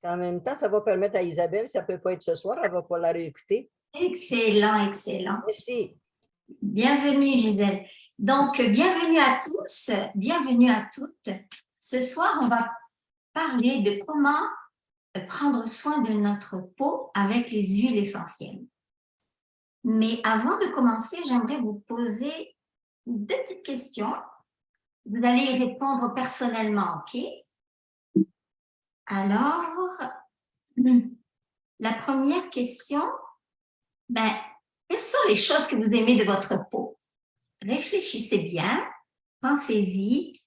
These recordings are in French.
En même temps, ça va permettre à Isabelle, si elle ne peut pas être ce soir, elle ne va pas la réécouter. Excellent, excellent. Merci. Bienvenue, Gisèle. Donc, bienvenue à tous, bienvenue à toutes. Ce soir, on va parler de comment prendre soin de notre peau avec les huiles essentielles. Mais avant de commencer, j'aimerais vous poser deux petites questions. Vous allez y répondre personnellement, OK? Alors, la première question, quelles sont les choses que vous aimez de votre peau? Réfléchissez bien, pensez-y,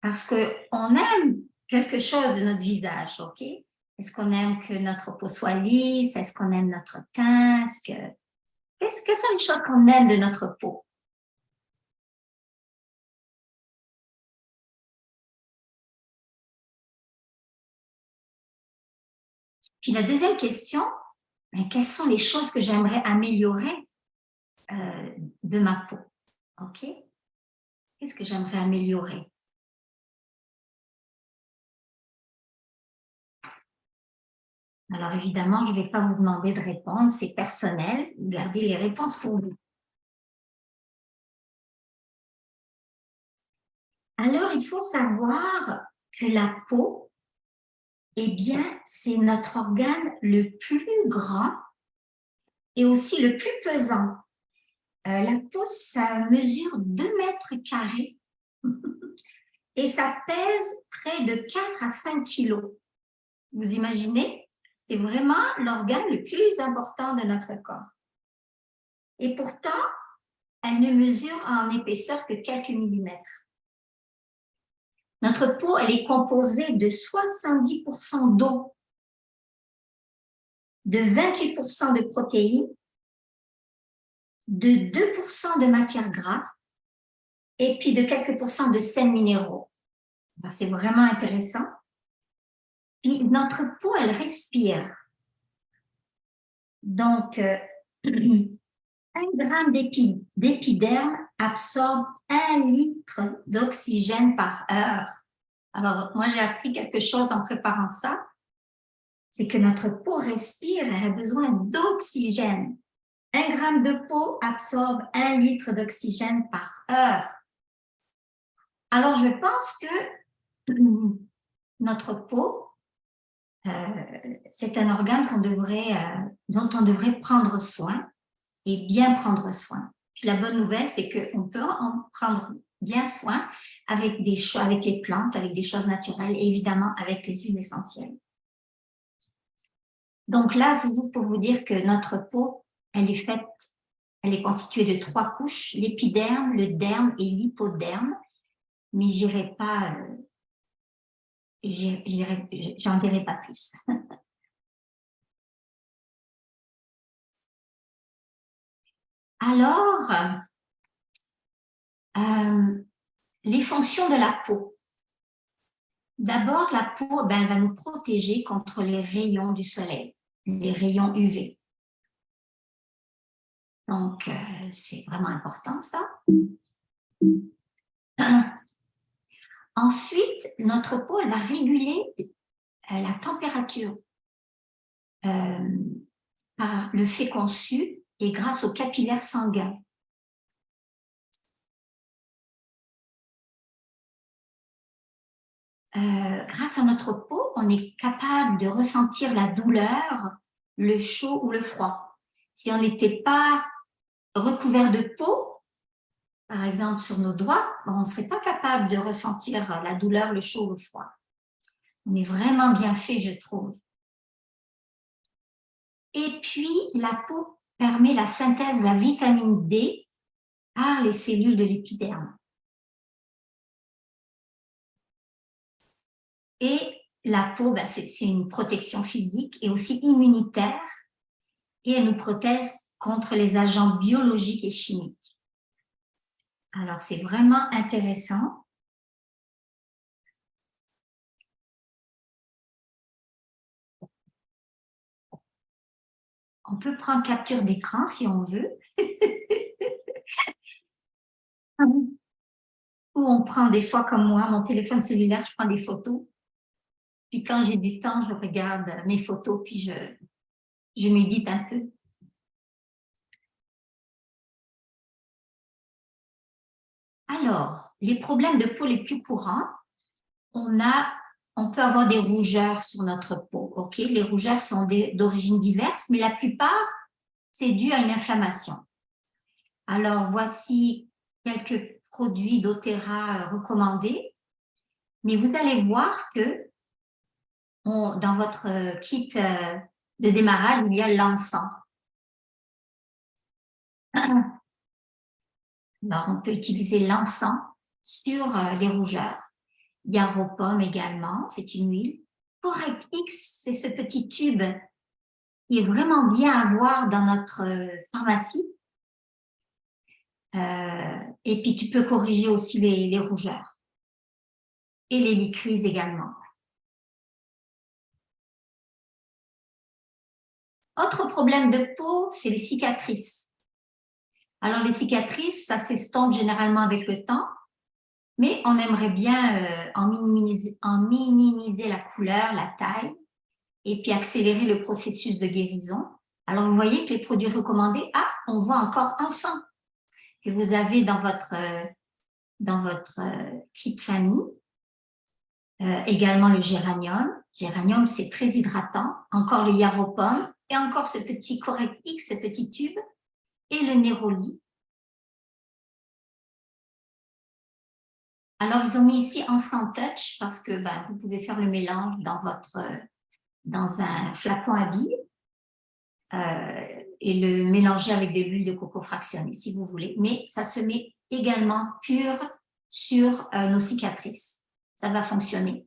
parce qu'on aime quelque chose de notre visage, OK? Est-ce qu'on aime que notre peau soit lisse? Est-ce qu'on aime notre teint? Quelles sont les choses qu'on aime de notre peau? Puis la deuxième question, quelles sont les choses que j'aimerais améliorer de ma peau? OK? Qu'est-ce que j'aimerais améliorer? Alors évidemment, je ne vais pas vous demander de répondre, c'est personnel. Gardez les réponses pour vous. Alors, il faut savoir que la peau, eh bien, c'est notre organe le plus grand et aussi le plus pesant. La peau, ça mesure 2 mètres carrés et ça pèse près de 4 à 5 kilos. Vous imaginez? C'est vraiment l'organe le plus important de notre corps. Et pourtant, elle ne mesure en épaisseur que quelques millimètres. Notre peau, elle est composée de 70% d'eau, de 28% de protéines, de 2% de matières grasses et puis de quelques pourcents de sels minéraux. C'est vraiment intéressant. Puis notre peau, elle respire. Donc, 1 gramme d'épiderme absorbe 1 litre d'oxygène par heure. Alors, moi, j'ai appris quelque chose en préparant ça, c'est que notre peau respire, elle a besoin d'oxygène. 1 gramme de peau absorbe 1 litre d'oxygène par heure. Alors, je pense que notre peau, c'est un organe dont on devrait prendre soin et bien prendre soin. Puis la bonne nouvelle, c'est qu'on peut en prendre bien soin avec les plantes, avec des choses naturelles et évidemment avec les huiles essentielles. Donc là, c'est juste pour vous dire que notre peau, elle est constituée de 3 couches, l'épiderme, le derme et l'hypoderme. Mais j'en dirai pas plus. Alors, les fonctions de la peau. D'abord, la peau, elle va nous protéger contre les rayons du soleil, les rayons UV. Donc, c'est vraiment important, ça. Ensuite, notre peau, elle va réguler la température par le fait qu'on sue et grâce aux capillaires sanguins. Grâce à notre peau, on est capable de ressentir la douleur, le chaud ou le froid. Si on n'était pas recouvert de peau, par exemple sur nos doigts, on ne serait pas capable de ressentir la douleur, le chaud ou le froid. On est vraiment bien fait, je trouve. Et puis, la peau permet la synthèse de la vitamine D par les cellules de l'épiderme. Et la peau, c'est une protection physique et aussi immunitaire et elle nous protège contre les agents biologiques et chimiques. Alors, c'est vraiment intéressant. On peut prendre capture d'écran si on veut. Ou on prend des fois comme moi, mon téléphone cellulaire, je prends des photos. Puis quand j'ai du temps, je regarde mes photos, puis je médite un peu. Alors, les problèmes de peau les plus courants, on peut avoir des rougeurs sur notre peau. Ok, les rougeurs sont d'origine diverse, mais la plupart, c'est dû à une inflammation. Alors, voici quelques produits doTERRA recommandés. Mais vous allez voir que dans votre kit de démarrage, il y a l'encens. Alors, on peut utiliser l'encens sur les rougeurs. Il y a Ropom également, c'est une huile. Correct X, c'est ce petit tube qui est vraiment bien à voir dans notre pharmacie. Et puis qui peut corriger aussi les rougeurs. Et les lycrises également. Autre problème de peau, c'est les cicatrices. Alors, les cicatrices, ça s'estompe généralement avec le temps, mais on aimerait bien en minimiser la couleur, la taille, et puis accélérer le processus de guérison. Alors, vous voyez que les produits recommandés, on voit encore encens que vous avez dans votre kit famille. Également le géranium. Géranium, c'est très hydratant. Encore le Yaropom et encore ce petit Correct X, ce petit tube, et le Néroli. Alors, ils ont mis ici Encens Touch parce que vous pouvez faire le mélange dans un flacon à billes et le mélanger avec de l'huile de coco fractionnée, si vous voulez. Mais ça se met également pur sur nos cicatrices. Ça va fonctionner.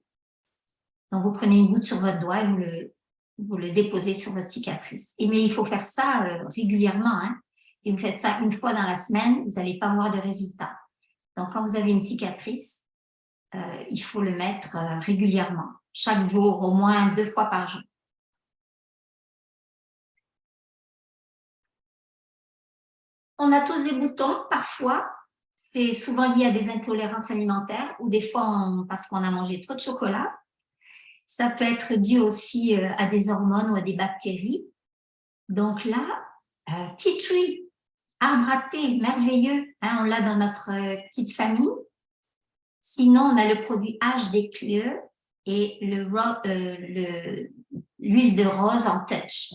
Donc, vous prenez une goutte sur votre doigt et vous le déposez sur votre cicatrice. Mais il faut faire ça régulièrement. Hein. Si vous faites ça une fois dans la semaine, vous n'allez pas voir de résultat. Donc, quand vous avez une cicatrice, il faut le mettre régulièrement, chaque jour, au moins 2 fois par jour. On a tous des boutons, parfois. C'est souvent lié à des intolérances alimentaires ou des fois parce qu'on a mangé trop de chocolat. Ça peut être dû aussi à des hormones ou à des bactéries. Donc là, tea tree, arbre à thé, merveilleux. Hein, on l'a dans notre kit famille. Sinon, on a le produit HD Clear et l'huile de rose en touch.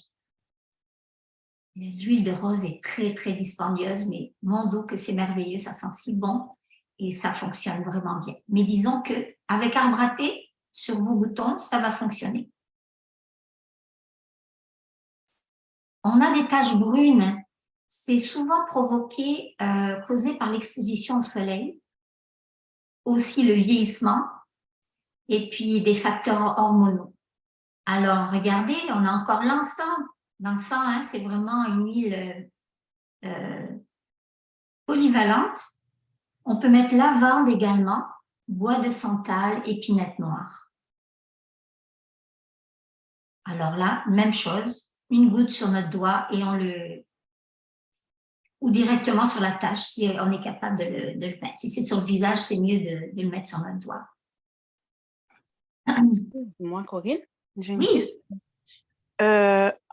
L'huile de rose est très, très dispendieuse, mais mon dos que c'est merveilleux, ça sent si bon et ça fonctionne vraiment bien. Mais disons qu'avec arbre à thé, sur vos boutons, ça va fonctionner. On a des taches brunes. C'est souvent causé par l'exposition au soleil, aussi le vieillissement et puis des facteurs hormonaux. Alors, regardez, on a encore l'encens. L'encens, hein, c'est vraiment une huile polyvalente. On peut mettre lavande également, bois de santal, épinette noire. Alors là, même chose, une goutte sur notre doigt et ou directement sur la tache si on est capable de le mettre. Si c'est sur le visage, c'est mieux de le mettre sur notre doigt. Moi, Corinne, j'ai une Oui. question.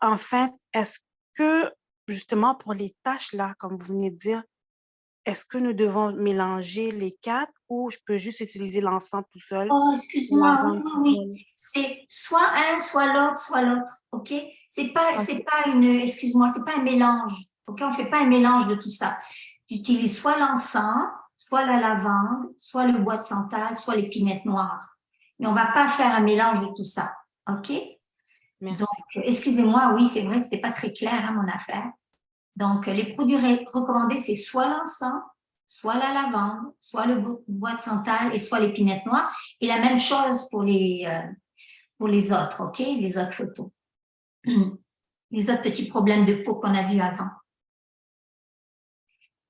En fait, est-ce que, justement, pour les taches, là, comme vous venez de dire, est-ce que nous devons mélanger les 4 ou je peux juste utiliser l'encens tout seul? Oh, excuse-moi, oui. C'est soit un, soit l'autre, ok? C'est pas excuse-moi, c'est pas un mélange, ok? On fait pas un mélange de tout ça. Tu utilises soit l'encens, soit la lavande, soit le bois de santal, soit l'épinette noire. Mais on va pas faire un mélange de tout ça, ok? Merci. Donc, excusez-moi, oui, c'est vrai, c'était pas très clair, hein, mon affaire. Donc, les produits recommandés, c'est soit l'encens, soit la lavande, soit le bois de santal et soit l'épinette noire. Et la même chose pour les autres, ok? Les autres photos. Les autres petits problèmes de peau qu'on a vus avant.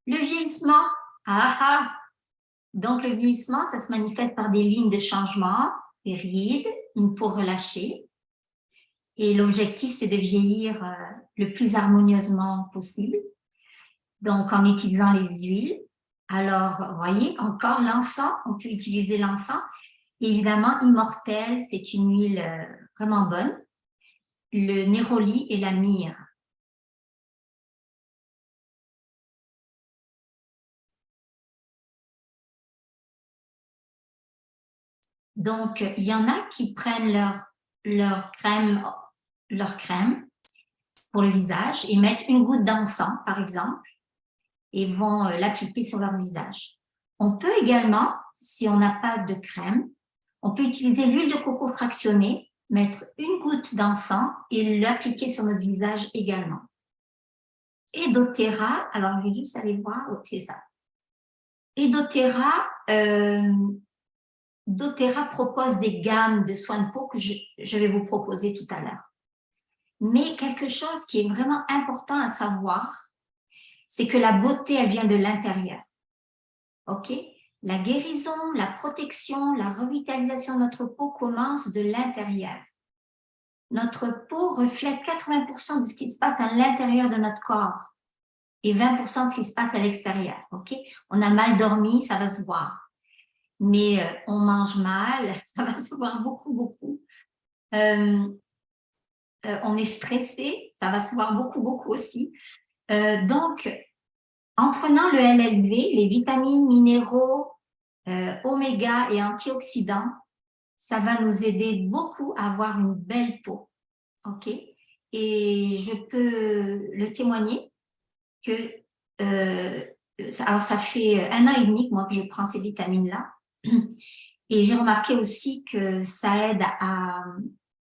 Le vieillissement. Donc, le vieillissement, ça se manifeste par des lignes de changement, des rides, une peau relâchée. Et l'objectif, c'est de vieillir le plus harmonieusement possible. Donc, en utilisant les huiles. Alors, vous voyez, encore l'encens, on peut utiliser l'encens. Évidemment, Immortel, c'est une huile vraiment bonne. Le néroli et la myrrhe. Donc, il y en a qui prennent leur crème pour le visage et mettent une goutte d'encens, par exemple, et vont l'appliquer sur leur visage. On peut également, si on n'a pas de crème, on peut utiliser l'huile de coco fractionnée, mettre une goutte d'encens et l'appliquer sur notre visage également. Et doTERRA, alors je vais juste aller voir, c'est ça. Et doTERRA propose des gammes de soins de peau que je vais vous proposer tout à l'heure. Mais quelque chose qui est vraiment important à savoir, c'est que la beauté, elle vient de l'intérieur. OK? La guérison, la protection, la revitalisation de notre peau commence de l'intérieur. Notre peau reflète 80% de ce qui se passe à l'intérieur de notre corps et 20% de ce qui se passe à l'extérieur. OK? On a mal dormi, ça va se voir. Mais on mange mal, ça va se voir beaucoup, beaucoup. On est stressé, ça va se voir beaucoup, beaucoup aussi. Donc, en prenant le LLV, les vitamines, minéraux, oméga et antioxydants, ça va nous aider beaucoup à avoir une belle peau. OK? Et je peux le témoigner que, alors ça fait 1 an et demi que moi que je prends ces vitamines-là. Et j'ai remarqué aussi que ça aide à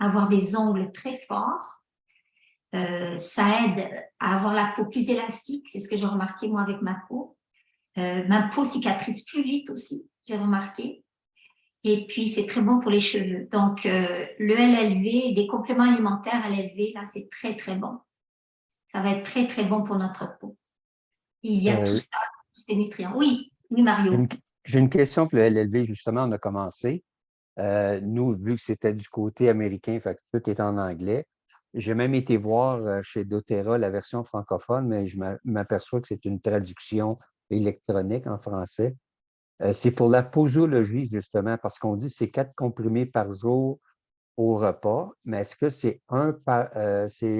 avoir des ongles très forts. Ça aide à avoir la peau plus élastique. C'est ce que j'ai remarqué moi avec ma peau. Ma peau cicatrise plus vite aussi, j'ai remarqué. Et puis, c'est très bon pour les cheveux. Donc, le LLV, des compléments alimentaires LLV, là, c'est très, très bon. Ça va être très, très bon pour notre peau. Il y a tout ça, tous ces nutriments. Oui, oui, Mario. J'ai une question pour le LLV. Justement, on a commencé. Nous, vu que c'était du côté américain, fait que tout est en anglais. J'ai même été voir chez doTERRA la version francophone, mais je m'aperçois que c'est une traduction électronique en français. C'est pour la posologie, justement, parce qu'on dit que c'est 4 comprimés par jour au repas, mais est-ce que c'est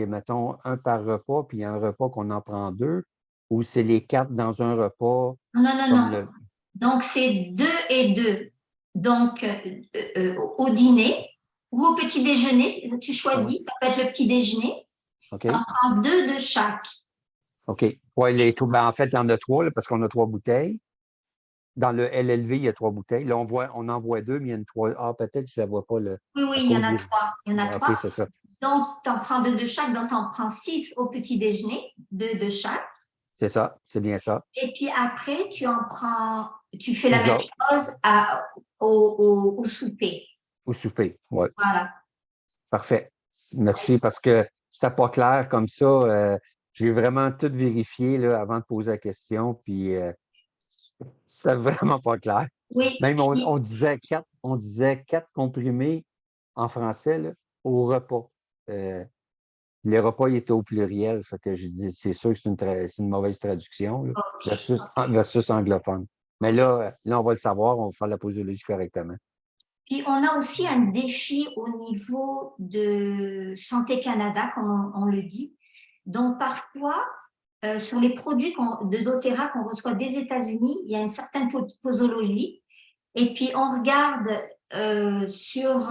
mettons, un par repas, puis un repas qu'on en prend 2, ou c'est les 4 dans un repas? Non. Donc, c'est 2 et 2. Donc, au dîner ou au petit déjeuner, tu choisis, ça peut être le petit déjeuner. OK. On prend 2 de chaque. OK. Ouais, en fait, il y en a 3, là, parce qu'on a 3 bouteilles. Dans le LLV, il y a 3 bouteilles. Là, on en voit 2, mais il y a une 3. Ah, peut-être que je ne la vois pas. Oui, il y en a 3. Il y en a 3. OK, c'est ça. Donc, tu en prends 2 de chaque, donc tu en prends 6 au petit déjeuner, 2 de chaque. C'est ça, c'est bien ça. Et puis après, tu fais la même chose au souper. Au souper, oui. Voilà. Parfait. Merci, parce que c'était pas clair comme ça. J'ai vraiment tout vérifié là, avant de poser la question, puis c'était vraiment pas clair. Oui. Même on disait 4 comprimés en français là, au repas. Les repas, ils étaient au pluriel. Fait que je dis, c'est sûr que c'est une mauvaise traduction là, versus anglophone. Mais là, on va le savoir, on va faire la posologie correctement. Puis, on a aussi un défi au niveau de Santé Canada, comme on le dit. Donc, parfois, sur les produits de doTERRA qu'on reçoit des États-Unis, il y a une certaine posologie. Et puis, on regarde sur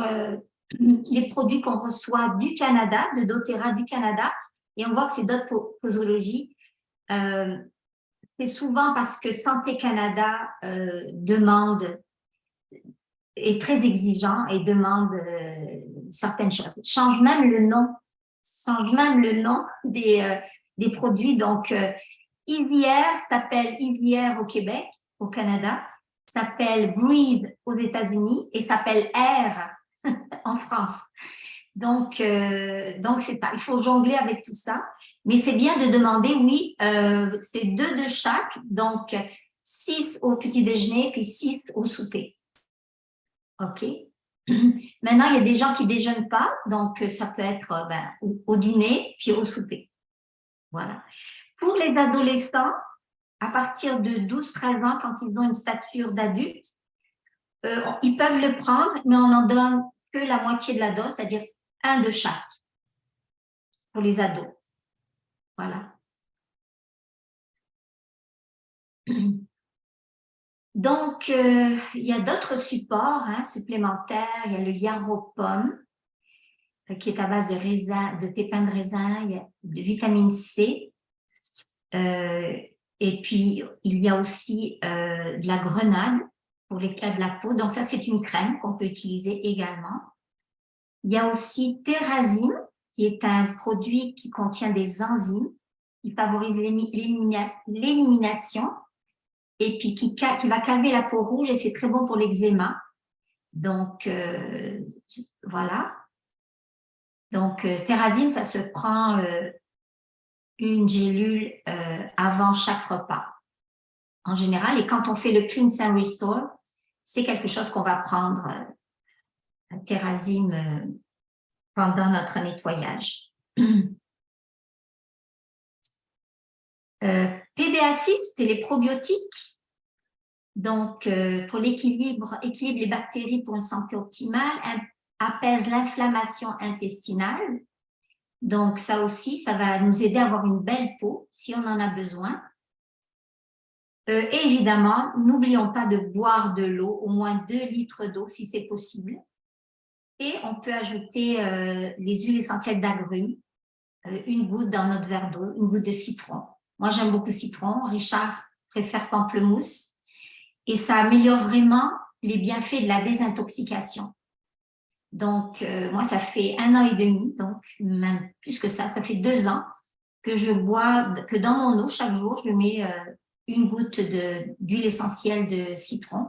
les produits qu'on reçoit du Canada, de doTERRA du Canada, et on voit que c'est d'autres posologies. C'est souvent parce que Santé Canada est très exigeant et demande certaines choses. Change même le nom des produits. Donc, Isière s'appelle Isière au Québec, au Canada, s'appelle Breathe aux États-Unis et s'appelle Air en France. Donc, c'est ça. Il faut jongler avec tout ça. Mais c'est bien de demander, oui, c'est 2 de chaque. Donc, 6 au petit déjeuner puis 6 au souper. OK. Maintenant, il y a des gens qui ne déjeunent pas. Donc, ça peut être au dîner puis au souper. Voilà. Pour les adolescents, à partir de 12-13 ans, quand ils ont une stature d'adulte, ils peuvent le prendre, mais on n'en donne que la moitié de la dose, c'est-à-dire un de chaque pour les ados. Voilà. Donc, il y a d'autres supports supplémentaires. Il y a le Yaropom, qui est à base de raisin, de pépins de raisin, il y a de vitamine C. Et puis, il y a aussi de la grenade pour l'éclat de la peau. Donc, ça, c'est une crème qu'on peut utiliser également. Il y a aussi Terrazine, qui est un produit qui contient des enzymes, qui favorise l'élimination et puis qui va calmer la peau rouge et c'est très bon pour l'eczéma. Donc, voilà. Donc, Terrazine, ça se prend une gélule avant chaque repas, en général. Et quand on fait le Cleanse and Restore, c'est quelque chose qu'on va prendre Terrazine pendant notre nettoyage. PBA6, c'est les probiotiques. Donc, pour équilibre les bactéries pour une santé optimale, apaise l'inflammation intestinale. Donc, ça aussi, ça va nous aider à avoir une belle peau si on en a besoin. Et évidemment, n'oublions pas de boire de l'eau, au moins 2 litres d'eau si c'est possible. Et on peut ajouter les huiles essentielles d'agrumes, une goutte dans notre verre d'eau, une goutte de citron. Moi, j'aime beaucoup citron. Richard préfère pamplemousse. Et ça améliore vraiment les bienfaits de la désintoxication. Donc, moi, ça fait 1 an et demi, donc même plus que ça fait 2 ans que je bois, que dans mon eau, chaque jour, je mets une goutte d'huile essentielle de citron.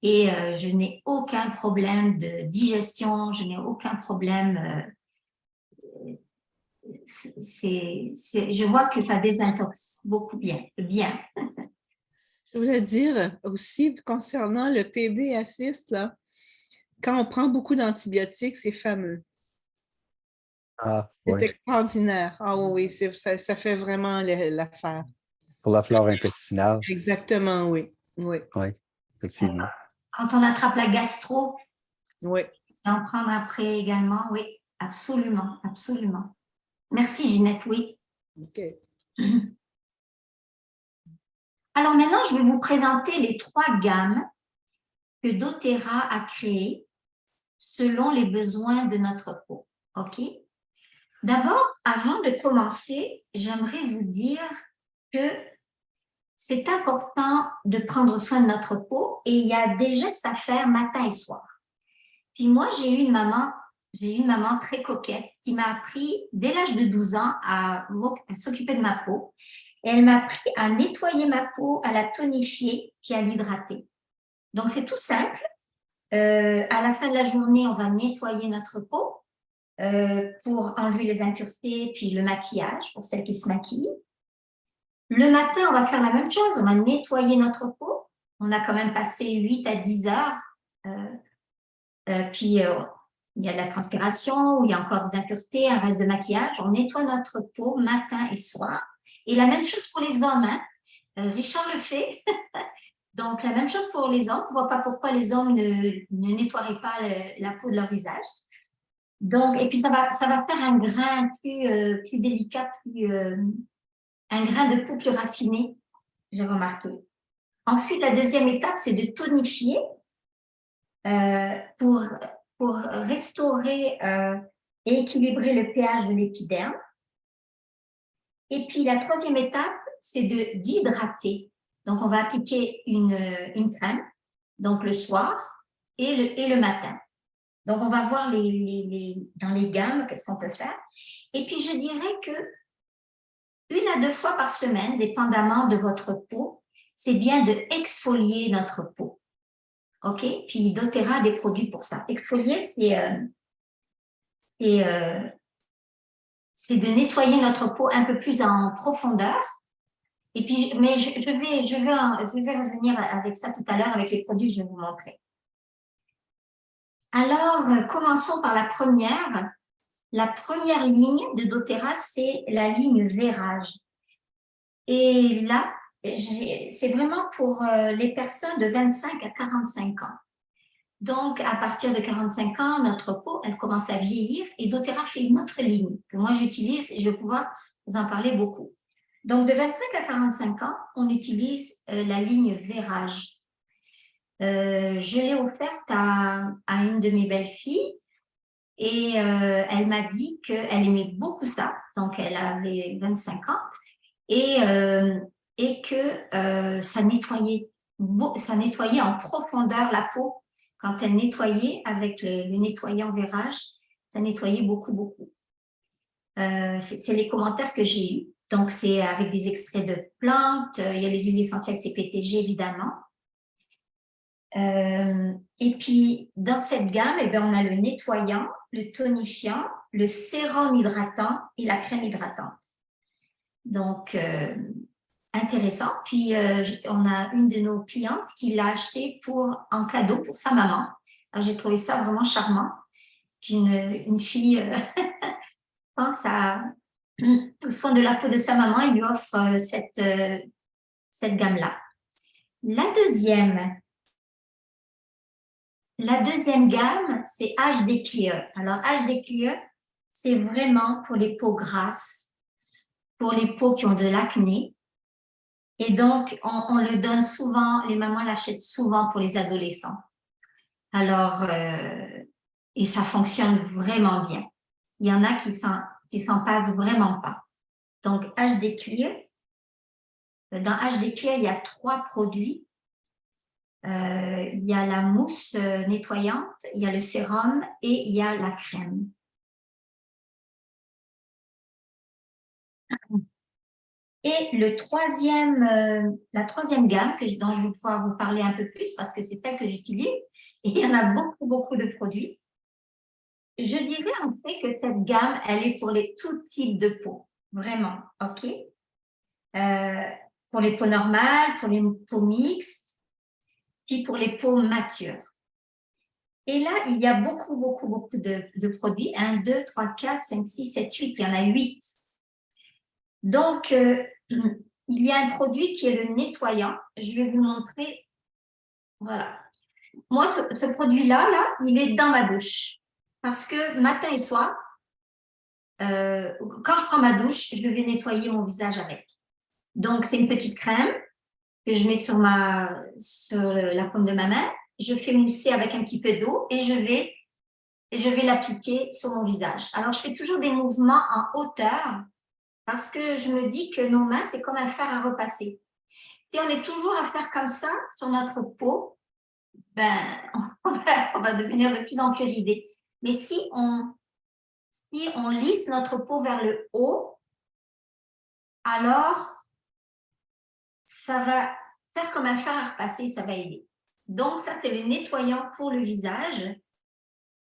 Et je n'ai aucun problème de digestion, je n'ai aucun problème. Je vois que ça désintoxe beaucoup bien. Je voulais dire aussi, concernant le PB6, là, quand on prend beaucoup d'antibiotiques, c'est fameux. Ah, C'est oui. extraordinaire. Ah oui, ça fait vraiment l'affaire. Pour la flore intestinale. Exactement, oui. Oui. Oui, effectivement. Quand on attrape la gastro, oui. En prendre après également, oui, absolument, absolument. Merci Ginette, oui. OK. Alors maintenant, je vais vous présenter les 3 gammes que doTERRA a créées selon les besoins de notre peau. OK? D'abord, avant de commencer, j'aimerais vous dire que c'est important de prendre soin de notre peau et il y a des gestes à faire matin et soir. Puis moi, j'ai eu une maman très coquette qui m'a appris dès l'âge de 12 ans à s'occuper de ma peau. Et elle m'a appris à nettoyer ma peau, à la tonifier, puis à l'hydrater. Donc, c'est tout simple. À la fin de la journée, on va nettoyer notre peau pour enlever les impuretés, puis le maquillage pour celles qui se maquillent. Le matin, on va faire la même chose. On va nettoyer notre peau. On a quand même passé 8 à 10 heures. Puis, il y a de la transpiration, ou il y a encore des impuretés, un reste de maquillage. On nettoie notre peau matin et soir. Et la même chose pour les hommes. Richard le fait. Donc, la même chose pour les hommes. Je ne vois pas pourquoi les hommes ne nettoieraient pas la peau de leur visage. Donc, et puis, ça va faire un grain plus délicat, un grain de peau plus raffiné, j'ai remarqué. Ensuite, la deuxième étape, c'est de tonifier pour restaurer et équilibrer le pH de l'épiderme. Et puis, la troisième étape, c'est d'hydrater. Donc, on va appliquer une crème, donc le soir et le matin. Donc, on va voir dans les gammes, qu'est-ce qu'on peut faire. Et puis, je dirais que 1 à 2 fois par semaine, dépendamment de votre peau, c'est bien de exfolier notre peau. OK? Puis, doTERRA a des produits pour ça. Exfolier, c'est de nettoyer notre peau un peu plus en profondeur. Et puis, mais je vais revenir avec ça tout à l'heure avec les produits que je vais vous montrer. Alors, commençons par la première. La première ligne de doTERRA, c'est la ligne Vérage. Et là, c'est vraiment pour les personnes de 25 à 45 ans. Donc, à partir de 45 ans, notre peau, elle commence à vieillir et doTERRA fait une autre ligne que moi j'utilise et je vais pouvoir vous en parler beaucoup. Donc, de 25 à 45 ans, on utilise la ligne Vérage. Je l'ai offerte à une de mes belles-filles et elle m'a dit qu'elle aimait beaucoup ça. Donc, elle avait 25 ans et que ça nettoyait en profondeur la peau. Quand elle nettoyait avec le nettoyant Vérage, ça nettoyait beaucoup, beaucoup. C'est les commentaires que j'ai eus. Donc, c'est avec des extraits de plantes. Il y a les huiles essentielles CPTG, évidemment. Et puis, dans cette gamme, eh bien, on a le nettoyant, le tonifiant, le sérum hydratant et la crème hydratante. Donc, intéressant. Puis, on a une de nos clientes qui l'a acheté en cadeau pour sa maman. Alors, j'ai trouvé ça vraiment charmant qu'une fille pense au soin de la peau de sa maman et lui offre cette gamme-là. La deuxième gamme, c'est HD Clear. Alors, HD Clear, c'est vraiment pour les peaux grasses, pour les peaux qui ont de l'acné. Et donc, on le donne souvent, les mamans l'achètent souvent pour les adolescents. Alors, et ça fonctionne vraiment bien. Il y en a qui s'en passent vraiment pas. Donc, HD Clear, dans HD Clear, il y a 3 produits. Il y a la mousse nettoyante, il y a le sérum et il y a la crème. Et la troisième gamme dont je vais pouvoir vous parler un peu plus parce que c'est celle que j'utilise et il y en a beaucoup, beaucoup de produits. Je dirais en fait que cette gamme, elle est pour tout types de peau, vraiment, ok? Pour les peaux normales, pour les peaux mixtes, puis pour les peaux matures. Et là, il y a beaucoup, beaucoup, beaucoup de produits. 1, 2, 3, 4, 5, 6, 7, 8. Il y en a 8. Donc, il y a un produit qui est le nettoyant. Je vais vous montrer. Voilà. Moi, ce produit-là, il est dans ma douche. Parce que matin et soir, quand je prends ma douche, je vais nettoyer mon visage avec. Donc, c'est une petite crème que je mets sur la paume de ma main. Je fais mousser avec un petit peu d'eau et je vais l'appliquer sur mon visage. Alors, je fais toujours des mouvements en hauteur parce que je me dis que nos mains, c'est comme un fer à repasser. Si on est toujours à faire comme ça sur notre peau, ben, on va devenir de plus en plus ridé. Mais si on lisse notre peau vers le haut, alors ça va faire comme un fer à repasser, ça va aider. Donc, ça, c'est le nettoyant pour le visage.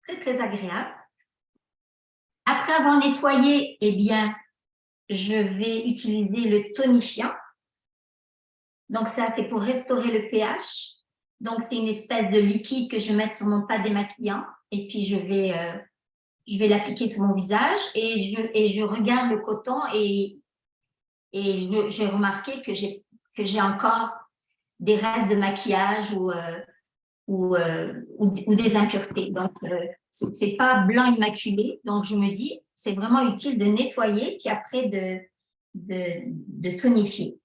Très, très agréable. Après avoir nettoyé, eh bien, je vais utiliser le tonifiant. Donc, ça, c'est pour restaurer le pH. Donc, c'est une espèce de liquide que je vais mettre sur mon pad démaquillant. Et puis, je vais l'appliquer sur mon visage. Et je regarde le coton et j'ai remarqué que j'ai encore des restes de maquillage ou des impuretés. Donc, c'est pas blanc immaculé. Donc, je me dis, c'est vraiment utile de nettoyer, puis après de tonifier.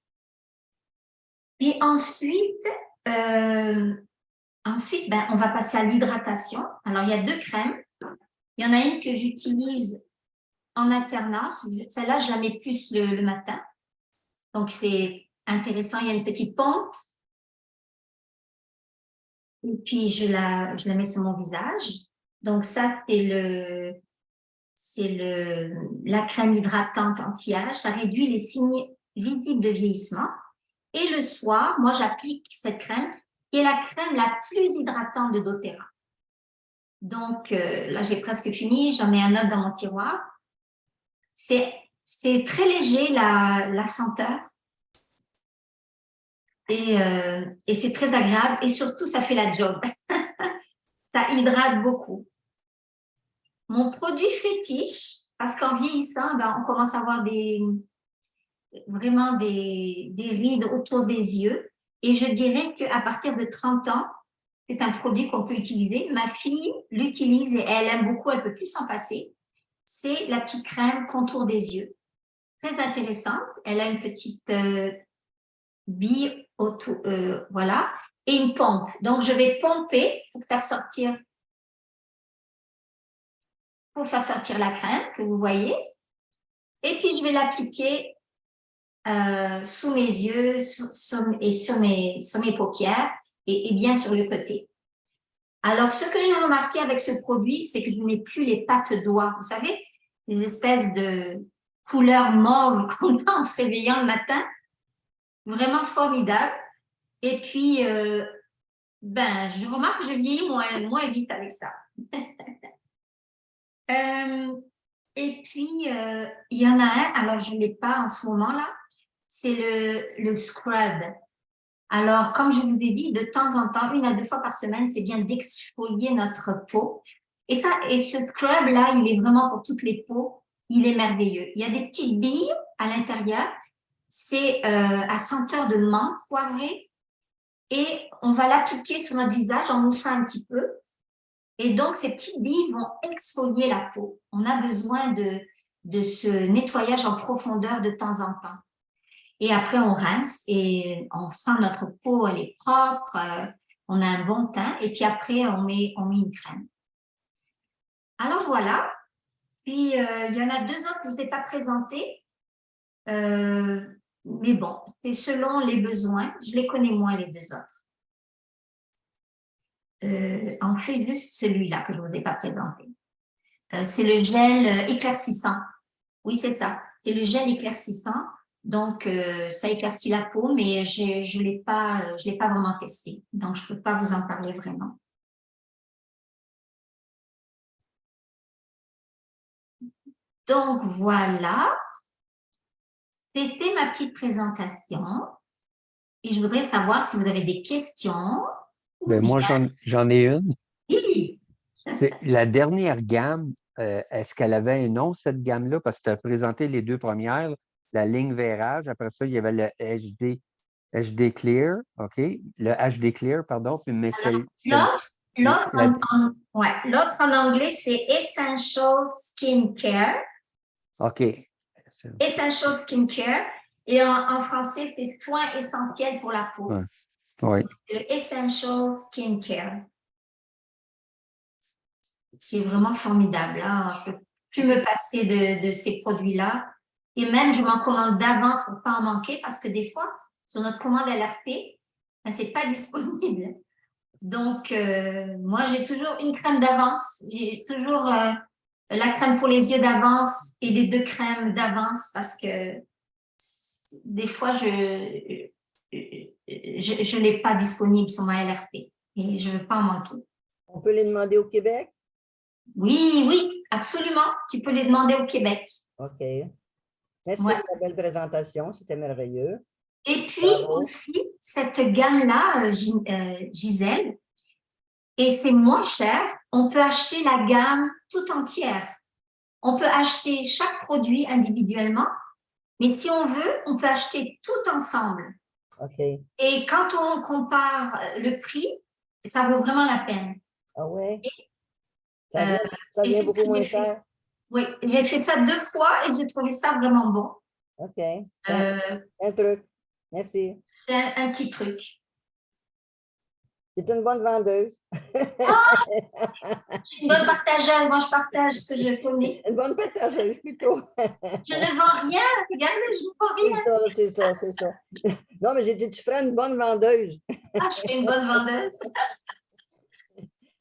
Puis ensuite, ben, on va passer à l'hydratation. Alors, il y a 2 crèmes. Il y en a une que j'utilise en alternance. Celle-là, je la mets plus le matin. Donc, c'est intéressant. Il y a une petite pompe. Et puis, je la mets sur mon visage. Donc, ça, c'est la crème hydratante anti-âge. Ça réduit les signes visibles de vieillissement. Et le soir, moi, j'applique cette crème qui est la crème la plus hydratante de doTERRA. Donc, là, j'ai presque fini. J'en ai un autre dans mon tiroir. C'est très léger, la senteur. Et c'est très agréable. Et surtout, ça fait la job. Ça hydrate beaucoup. Mon produit fétiche, parce qu'en vieillissant, ben, on commence à avoir des vraiment des rides autour des yeux. Et je dirais qu'à partir de 30 ans, c'est un produit qu'on peut utiliser. Ma fille l'utilise et elle aime beaucoup, elle ne peut plus s'en passer. C'est la petite crème contour des yeux. Très intéressante. Elle a une petite bille autour, voilà, et une pompe. Donc, je vais pomper pour faire sortir la crème que vous voyez. Et puis, je vais l'appliquer sous mes yeux et sur mes paupières et bien sur le côté. Alors, ce que j'ai remarqué avec ce produit, c'est que je n'ai plus les pattes doigts. Vous savez, les espèces de couleurs mauve qu'on a en se réveillant le matin. Vraiment formidable. Et puis, je remarque que je vieillis moins vite avec ça. Et puis, il y en a un, alors je ne l'ai pas en ce moment-là, c'est le scrub. Alors, comme je vous ai dit, de temps en temps, 1 à 2 fois par semaine, c'est bien d'exfolier notre peau. Et ce scrub-là, il est vraiment pour toutes les peaux. Il est merveilleux. Il y a des petites billes à l'intérieur. C'est à senteur de menthe poivrée. Et on va l'appliquer sur notre visage en moussant un petit peu. Et donc, ces petites billes vont exfolier la peau. On a besoin de ce nettoyage en profondeur de temps en temps. Et après, on rince et on sent notre peau, elle est propre, on a un bon teint. Et puis après, on met une crème. Alors voilà. Puis, il y en a 2 autres que je ne vous ai pas présentés. Mais bon, c'est selon les besoins. Je les connais moins, les 2 autres. On fait juste celui-là que je ne vous ai pas présenté. C'est le gel éclaircissant. Oui, c'est ça. C'est le gel éclaircissant. Donc, ça éclaircit la peau, mais je l'ai pas vraiment testé. Donc, je ne peux pas vous en parler vraiment. Donc, voilà. C'était ma petite présentation. Et je voudrais savoir si vous avez des questions. Moi, j'en ai une. Oui. La dernière gamme, est-ce qu'elle avait un nom, cette gamme-là? Parce que tu as présenté les 2 premières, la ligne Vérage. Après ça, il y avait le HD Clear, OK? Le HD Clear, pardon. Puis, mais L'autre en anglais, c'est Essential Skin Care. OK. Essential Skin Care. Et en français, c'est soins essentiels pour la peau. Oui. C'est le Essential Skin Care, qui est vraiment formidable. Hein? Je ne peux plus me passer de ces produits-là. Et même, je m'en commande d'avance pour ne pas en manquer parce que des fois, sur notre commande LRP, ce n'est pas disponible. Donc, moi, j'ai toujours une crème d'avance. J'ai toujours la crème pour les yeux d'avance et les 2 crèmes d'avance parce que des fois, je ne l'ai pas disponible sur ma LRP et je ne veux pas en manquer. On peut les demander au Québec? Oui, absolument. Tu peux les demander au Québec. OK. Merci pour la belle présentation. C'était merveilleux. Et puis aussi, cette gamme-là, Gisèle, et c'est moins cher, on peut acheter la gamme tout entière. On peut acheter chaque produit individuellement, mais si on veut, on peut acheter tout ensemble. OK. Et quand on compare le prix, ça vaut vraiment la peine. Ah ouais? Ça vient beaucoup moins cher? Oui, j'ai fait ça 2 fois et j'ai trouvé ça vraiment bon. OK. Un truc. Merci. C'est un petit truc. C'est une bonne vendeuse. Je suis une bonne partageuse. Moi, je partage ce que je connais. Une bonne partageuse, plutôt. Je ne vends rien. Regarde, je ne vends rien. C'est ça. Non, mais j'ai dit, tu ferais une bonne vendeuse. Ah, je fais une bonne vendeuse.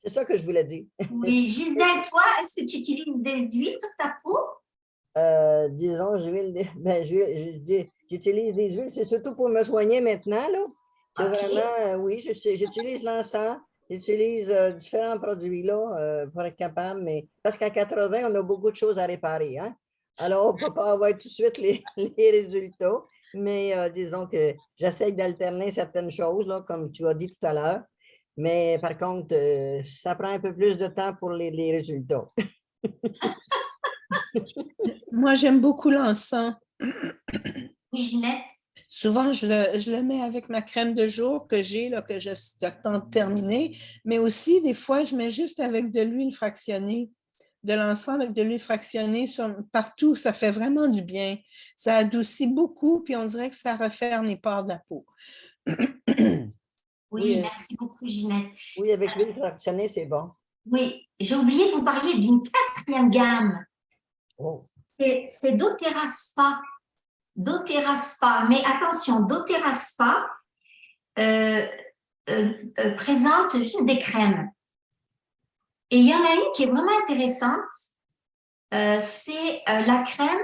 C'est ça que je voulais dire. Oui, Gisèle, toi, est-ce que tu utilises des huiles sur ta peau? Disons, j'utilise des huiles, c'est surtout pour me soigner maintenant, là. C'est vraiment, oui, j'utilise l'encens, j'utilise différents produits, là, pour être capable, mais parce qu'à 80, on a beaucoup de choses à réparer, hein. Alors, on ne peut pas avoir tout de suite les résultats, mais disons que j'essaie d'alterner certaines choses, là, comme tu as dit tout à l'heure, mais par contre, ça prend un peu plus de temps pour les résultats. Moi, j'aime beaucoup l'encens. Oui, Ginette. Souvent, je le mets avec ma crème de jour que j'ai, là, que j'attends de terminer, mais aussi, des fois, je mets juste avec de l'huile fractionnée, de l'encens avec de l'huile fractionnée partout. Ça fait vraiment du bien. Ça adoucit beaucoup, puis on dirait que ça referme les pores de la peau. Oui, merci beaucoup, Ginette. Oui, avec l'huile fractionnée, c'est bon. Oui, j'ai oublié de vous parler d'une 4e gamme. Oh. C'est doTERRA Spa. doTERRA Spa. Mais attention, doTERRA Spa présente juste des crèmes. Et il y en a une qui est vraiment intéressante. C'est la crème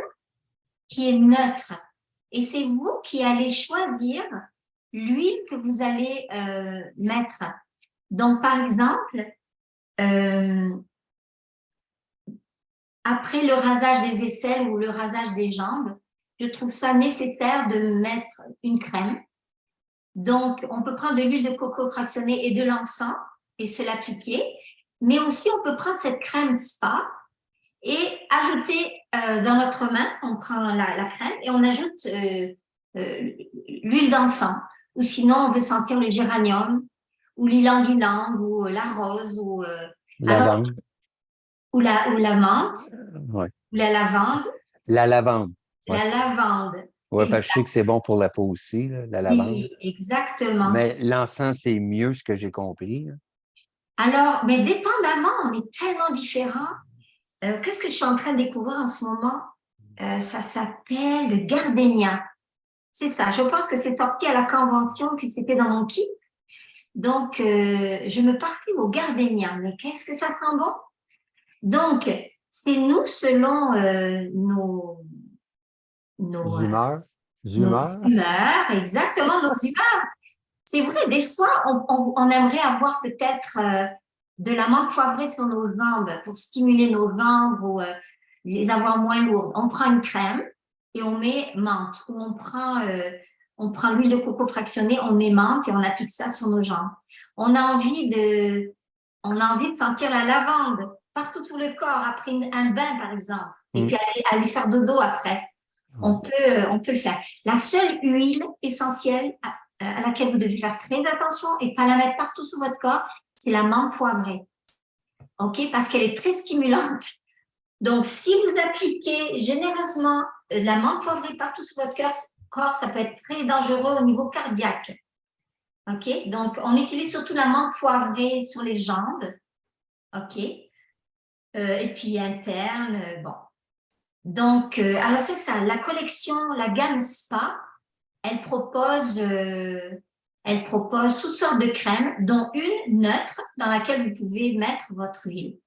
qui est neutre. Et c'est vous qui allez choisir l'huile que vous allez mettre. Donc, par exemple, après le rasage des aisselles ou le rasage des jambes, je trouve ça nécessaire de mettre une crème. Donc, on peut prendre de l'huile de coco fractionnée et de l'encens et se l'appliquer. Mais aussi, on peut prendre cette crème spa et ajouter dans notre main, on prend la crème et on ajoute l'huile d'encens. Ou sinon, on veut sentir le géranium ou l'ylang-ylang ou la rose ou Lavande. ou la menthe, Ouais. ou la lavande. La lavande. La lavande. Oui, parce que je sais que c'est bon pour la peau aussi, là, la lavande. Oui, exactement. Mais l'encens, c'est mieux, ce que j'ai compris. Là. Alors, mais dépendamment, on est tellement différents. Qu'est-ce que je suis en train de découvrir en ce moment? Ça s'appelle le gardénia. C'est ça, je pense que c'est sorti à la convention, puis c'était dans mon kit. Donc, je me parfume au gardénia. Mais qu'est-ce que ça sent bon? Donc, c'est nous, selon nos Humeurs. humeurs, exactement, nos humeurs. C'est vrai, des fois, on aimerait avoir peut-être de la menthe poivrée sur nos jambes pour stimuler nos jambes ou les avoir moins lourdes. On prend une crème et on met menthe. Ou on prend l'huile de coco fractionnée, on met menthe et on applique ça sur nos jambes. On a envie de sentir la lavande partout sur le corps après un bain, par exemple, et puis aller faire dodo après. On peut le faire. La seule huile essentielle à laquelle vous devez faire très attention et pas la mettre partout sur votre corps, c'est la menthe poivrée. OK? Parce qu'elle est très stimulante. Donc, si vous appliquez généreusement la menthe poivrée partout sur votre corps, ça peut être très dangereux au niveau cardiaque. OK? Donc, on utilise surtout la menthe poivrée sur les jambes. OK? Et puis interne, bon. Donc, alors c'est ça, la collection, la gamme Spa, elle propose toutes sortes de crèmes, dont une neutre dans laquelle vous pouvez mettre votre huile.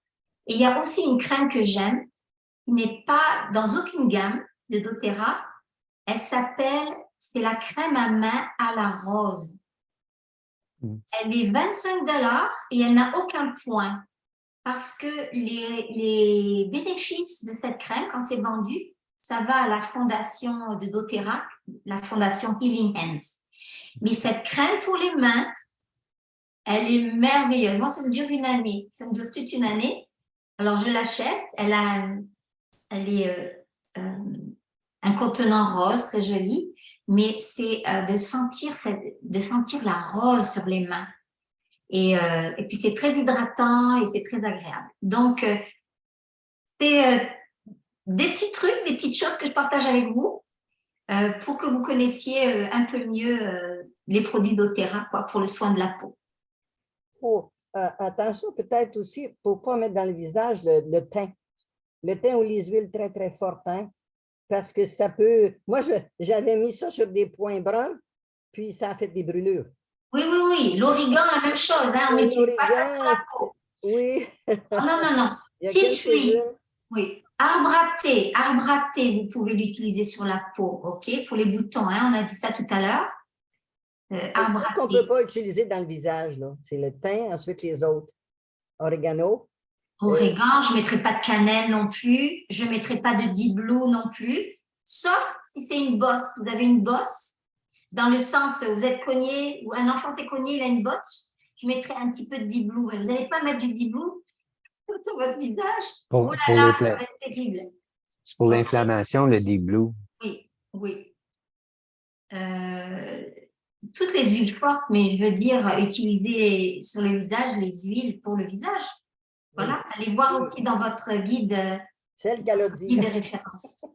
Et il y a aussi une crème que j'aime, qui n'est pas dans aucune gamme de doTERRA. Elle s'appelle, c'est la crème à main à la rose. Elle est 25 $ et elle n'a aucun point. Parce que les bénéfices de cette crème, quand c'est vendu, ça va à la fondation de doTERRA, la fondation Healing Hands. Mais cette crème pour les mains, elle est merveilleuse. Moi, ça me dure une année. Ça me dure toute une année. Alors, je l'achète. Elle est un contenant rose très joli, mais c'est de sentir la rose sur les mains. Et puis, c'est très hydratant et c'est très agréable. Donc, c'est des petits trucs, des petites choses que je partage avec vous pour que vous connaissiez un peu mieux les produits doTERRA pour le soin de la peau. Oh, attention peut-être aussi pour ne pas mettre dans le visage le thym. Le thym ou les huiles très, très fortes, hein, parce que ça peut… Moi, j'avais mis ça sur des points bruns, puis ça a fait des brûlures. Oui. L'origan, la même chose. Hein? On n'utilise pas ça sur la peau. Oui. Non. Tea tree. Oui. Arbre à thé, vous pouvez l'utiliser sur la peau, OK? Pour les boutons, hein? On a dit ça tout à l'heure. Arbre à thé. Qu'on ne peut pas utiliser dans le visage, là. C'est le thym, ensuite les autres. Oregano. Origan, je ne mettrai pas de cannelle non plus. Je ne mettrai pas de dibloux non plus. Sauf si c'est une bosse. Vous avez une bosse. Dans le sens, vous êtes cogné, ou un enfant s'est cogné, il a une bosse, je mettrai un petit peu de diblou. Vous n'allez pas mettre du diblou sur votre visage. Oh là là, ça va être terrible. C'est pour l'inflammation, le diblou. Oui. toutes les huiles fortes, mais je veux dire utiliser sur le visage les huiles pour le visage. Voilà, allez voir aussi dans votre guide, Celle qu'elle a dit. guide de référence.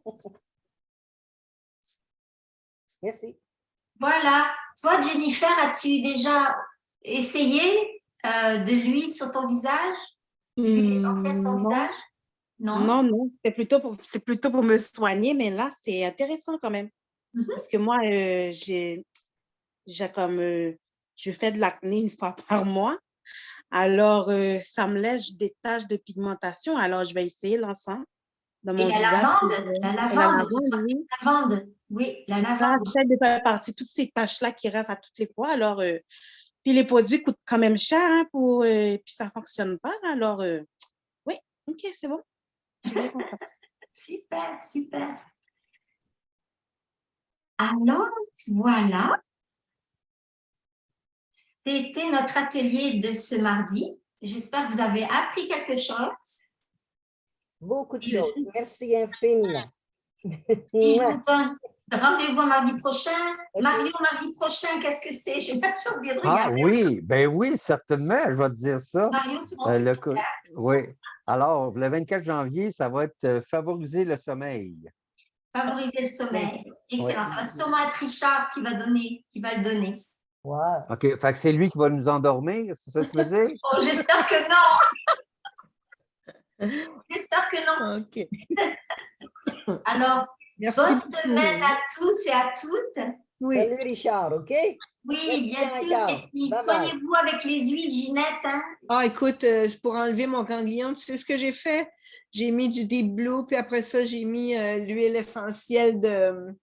Merci. Voilà. Toi, Jennifer, as-tu déjà essayé de l'huile sur ton visage? L'huile essentielle sur ton Non, visage? Non? non, c'est plutôt pour me soigner, mais là, c'est intéressant quand même. Mhm. Parce que moi, je fais de l'acné une fois par mois. Alors, ça me laisse des taches de pigmentation. Alors, je vais essayer l'encens dans Et mon la visage. lavande, Et la la lavande, oui. lavande, oui, la Ça, lavande. j'essaie de faire partie de toutes ces tâches-là qui restent à toutes les fois. Alors, puis les produits coûtent quand même cher, hein, puis ça ne fonctionne pas. Alors, oui, OK, c'est bon. Je suis bien contente. Super, super. Alors, voilà. C'était notre atelier de ce mardi. J'espère que vous avez appris quelque chose. Beaucoup de choses. Merci infiniment. Et je vous donne rendez-vous mardi prochain. Ok. Mario, mardi prochain, qu'est-ce que c'est? J'ai oublié de Ah regarder. oui, ben oui, certainement, je vais te dire ça. Mario, c'est mon Le super. oui. Alors, le 24 janvier, ça va être favoriser le sommeil. Favoriser le sommeil. Excellent. Oui. Ça va sûrement être Richard qui va le donner. Wow. OK, fait que c'est lui qui va nous endormir, c'est ça que tu veux dire? Oh, j'espère que non. J'espère que non. OK. Alors, Merci bonne beaucoup. semaine à tous et à toutes. Oui. Salut Richard, OK? Oui, Merci bien sûr. encore. Et puis, Bye bye. soignez-vous avec les huiles, Ginette. Hein? Ah, écoute, pour enlever mon ganglion, tu sais ce que j'ai fait? J'ai mis du Deep Blue, puis après ça, j'ai mis l'huile essentielle de...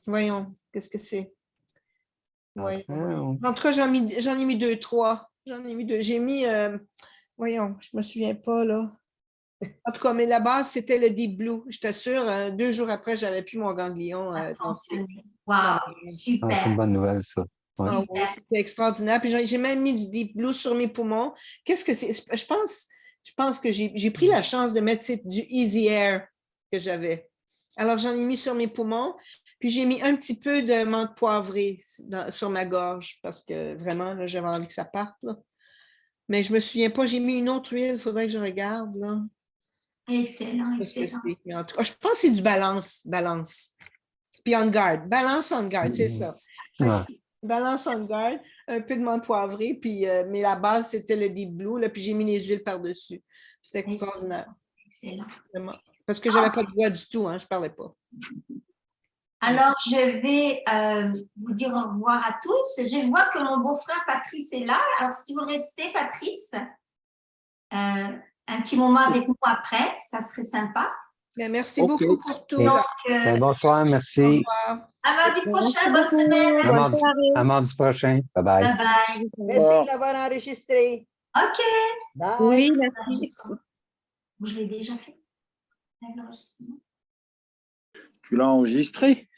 voyons, qu'est-ce que c'est? Voyons. En tout cas, j'en ai mis 2, 3. J'en ai mis 2. J'ai mis... voyons, je me souviens pas, là. En tout cas, mais la base, c'était le Deep Blue. Je t'assure, 2 jours après, j'avais plus mon ganglion. Ça a Donc, fonctionné. non, Wow, Ah, c'est super. une bonne nouvelle, ça. Ouais. ah oui, c'était extraordinaire. Puis j'ai même mis du Deep Blue sur mes poumons. Qu'est-ce que c'est? Je pense que j'ai pris la chance de mettre du Easy Air que j'avais. Alors, j'en ai mis sur mes poumons. Puis j'ai mis un petit peu de menthe poivrée sur ma gorge parce que vraiment, là, j'avais envie que ça parte. Là. Mais je me souviens pas, j'ai mis une autre huile, il faudrait que je regarde. Là. Excellent, Qu'est-ce que excellent. c'est? Mais en tout cas, je pense que c'est du balance. Puis on guard, balance on guard, c'est ça. Ouais. Balance on guard, un peu de menthe poivrée, puis, mais la base, c'était le Deep Blue, là, puis j'ai mis les huiles par-dessus. C'était extraordinaire. Excellent. Vraiment. Parce que je n'avais pas de voix du tout, hein, je ne parlais pas. Alors, je vais vous dire au revoir à tous. Je vois que mon beau-frère Patrice est là. Alors, si vous restez, Patrice, un petit moment avec nous après, ça serait sympa. Bien, merci OK. beaucoup pour tout. Donc, Ben, bonsoir, merci. à mardi prochain, bonne Merci beaucoup. semaine. À Bonne mardi, soirée. à mardi prochain. Bye-bye. Bye bye. Merci de l'avoir enregistré. OK. Bye. Oui, merci. Je l'ai déjà fait. L'enregistrement. Tu l'as enregistré?